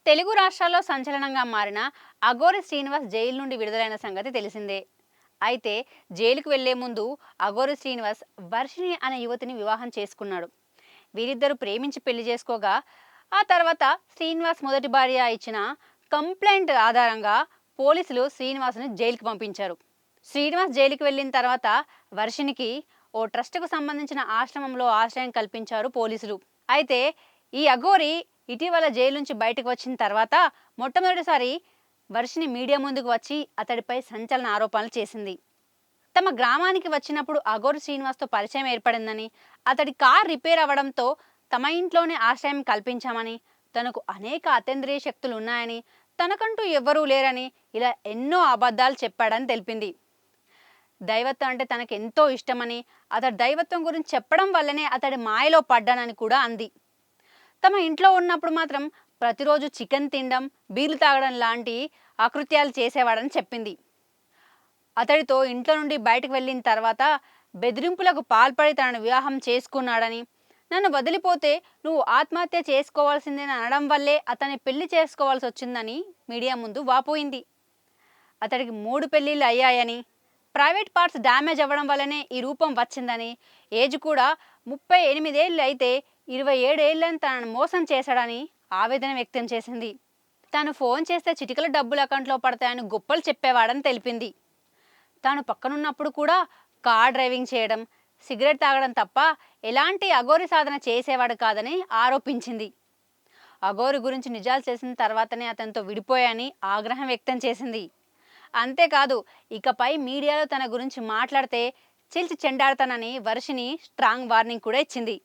తెలుగు రాష్ట్రాల్లో సంచలనంగా మారిన అఘోరి శ్రీనివాస్ జైలు నుండి విడుదలైన సంగతి తెలిసిందే. అయితే జైలుకు వెళ్లే ముందు అఘోరి శ్రీనివాస్ వర్షిణి అనే యువతిని వివాహం చేసుకున్నాడు. వీరిద్దరూ ప్రేమించి పెళ్లి చేసుకోగా ఆ తర్వాత శ్రీనివాస్ మొదటి భార్య ఇచ్చిన కంప్లైంట్ ఆధారంగా పోలీసులు శ్రీనివాస్ను జైలుకు పంపించారు. శ్రీనివాస్ జైలుకు వెళ్ళిన తర్వాత వర్షినికి ఓ ట్రస్టుకు సంబంధించిన ఆశ్రమంలో ఆశ్రయం కల్పించారు పోలీసులు. అయితే ఈ అఘోరి ఇటీవల జైలు నుంచి బయటకు వచ్చిన తర్వాత మొట్టమొదటిసారి వర్షిని మీడియా ముందుకు వచ్చి అతడిపై సంచలన ఆరోపణలు చేసింది. తమ గ్రామానికి వచ్చినప్పుడు అఘోరి శ్రీనివాస్తో పరిచయం ఏర్పడిందని, అతడి కార్ రిపేర్ అవ్వడంతో తమ ఇంట్లోనే ఆశ్రయం కల్పించామని, తనకు అనేక అతీంద్రియ శక్తులు ఉన్నాయని, తనకంటూ ఎవ్వరూ లేరని ఇలా ఎన్నో అబద్ధాలు చెప్పాడని తెలిపింది. దైవత్వం అంటే తనకు ఎంతో ఇష్టమని, అతడి దైవత్వం గురించి చెప్పడం వల్లనే అతడి మాయలో పడ్డానని కూడా అంది. తమ ఇంట్లో ఉన్నప్పుడు మాత్రం ప్రతిరోజు చికెన్ తినడం, బీర్లు తాగడం లాంటి అకృత్యాలు చేసేవాడని చెప్పింది. అతడితో ఇంట్లో నుండి బయటకు వెళ్ళిన తర్వాత బెదిరింపులకు పాల్పడి తనను వివాహం చేసుకున్నాడని, నన్ను వదిలిపోతే నువ్వు ఆత్మహత్య చేసుకోవాల్సిందని అనడం వల్లే అతన్ని పెళ్లి చేసుకోవాల్సి వచ్చిందని మీడియా ముందు వాపోయింది. అతడికి 3 పెళ్లిళ్ళు అయ్యాయని, ప్రైవేట్ పార్ట్స్ డ్యామేజ్ అవ్వడం వల్లనే ఈ రూపం వచ్చిందని, ఏజ్ కూడా 38 ఏళ్ళు అయితే 27 ఏళ్ళని తనను మోసం చేశాడని ఆవేదన వ్యక్తం చేసింది. తాను ఫోన్ చేస్తే చిటికల డబ్బులు అకౌంట్లో పడతాయని గొప్పలు చెప్పేవాడని తెలిపింది. తాను పక్కనున్నప్పుడు కూడా కార్ డ్రైవింగ్ చేయడం, సిగరెట్ తాగడం తప్ప ఎలాంటి అఘోరి సాధన చేసేవాడు కాదని ఆరోపించింది. అఘోరి గురించి నిజాలు చేసిన తర్వాతనే అతనితో విడిపోయాని ఆగ్రహం వ్యక్తం చేసింది. అంతేకాదు, ఇకపై మీడియాలో తన గురించి మాట్లాడితే చీల్చి చెండాడతానని వర్షిని స్ట్రాంగ్ వార్నింగ్ కూడా ఇచ్చింది.